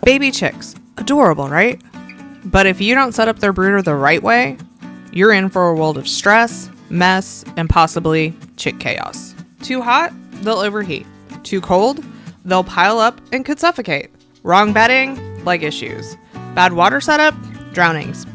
Baby chicks, adorable, right? But if you don't set up their brooder the right way, you're in for a world of stress, mess, and possibly chick chaos. Too hot, they'll overheat. Too cold, they'll pile up and could suffocate. Wrong bedding, leg issues. Bad water setup, drownings.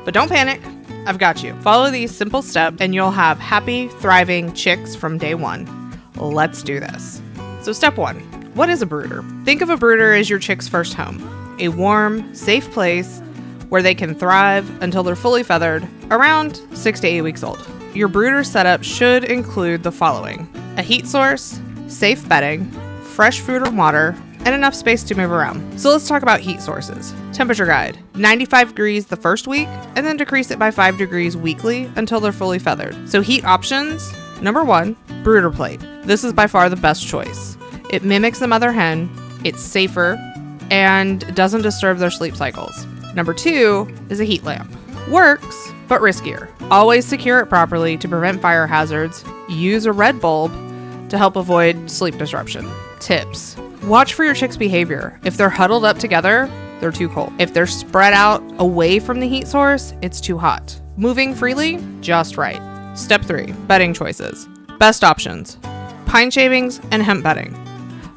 But don't panic, I've got you. Follow these simple steps and you'll have happy, thriving chicks from day one. Let's do this. So step 1, what is a brooder? Think of a brooder as your chick's first home. A warm, safe place where they can thrive until they're fully feathered, around 6 to 8 weeks old. Your brooder setup should include the following: a heat source, safe bedding, fresh food and water, and enough space to move around. So let's talk about heat sources. Temperature guide: 95 degrees the first week, and then decrease it by 5 degrees weekly until they're fully feathered. So heat options: number 1, brooder plate. This is by far the best choice. It mimics the mother hen, it's safer, and doesn't disturb their sleep cycles. Number 2 is a heat lamp. Works, but riskier. Always secure it properly to prevent fire hazards. Use a red bulb to help avoid sleep disruption. Tips: watch for your chick's behavior. If they're huddled up together, they're too cold. If they're spread out away from the heat source, it's too hot. Moving freely, just right. Step 3, bedding choices. Best options: pine shavings and hemp bedding.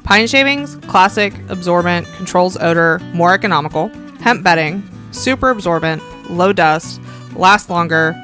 Pine shavings, classic, absorbent, controls odor, more economical. Hemp bedding, super absorbent, low dust, lasts longer,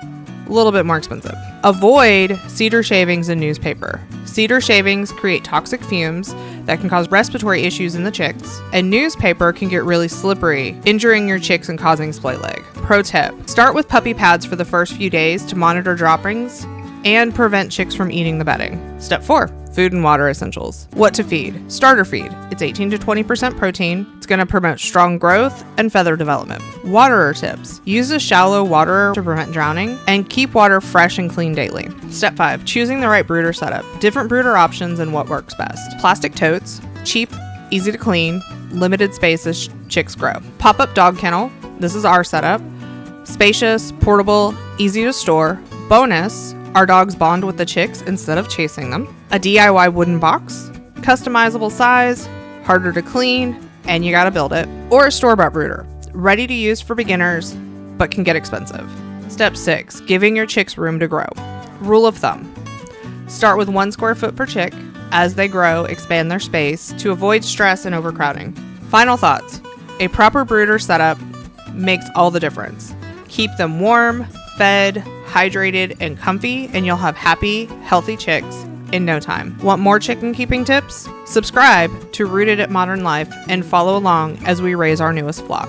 a little bit more expensive. Avoid cedar shavings and newspaper. Cedar shavings create toxic fumes that can cause respiratory issues in the chicks, and newspaper can get really slippery, injuring your chicks and causing split leg. Pro tip: start with puppy pads for the first few days to monitor droppings and prevent chicks from eating the bedding. Step 4, food and water essentials. What to feed? Starter feed. It's 18 to 20% protein. It's going to promote strong growth and feather development. Waterer tips: use a shallow waterer to prevent drowning and keep water fresh and clean daily. Step 5, choosing the right brooder setup. Different brooder options and what works best. Plastic totes, cheap, easy to clean, limited space as chicks grow. Pop-up dog kennel. This is our setup. Spacious, portable, easy to store. Bonus: our dogs bond with the chicks instead of chasing them. A DIY wooden box, customizable size, harder to clean, and you gotta build it. Or a store-bought brooder, ready to use for beginners, but can get expensive. Step 6, giving your chicks room to grow. Rule of thumb: start with 1 square foot per chick. As they grow, expand their space to avoid stress and overcrowding. Final thoughts: a proper brooder setup makes all the difference. Keep them warm, fed, hydrated, and comfy, and you'll have happy, healthy chicks in no time. Want more chicken keeping tips? Subscribe to Rooted at Modern Life and follow along as we raise our newest flock.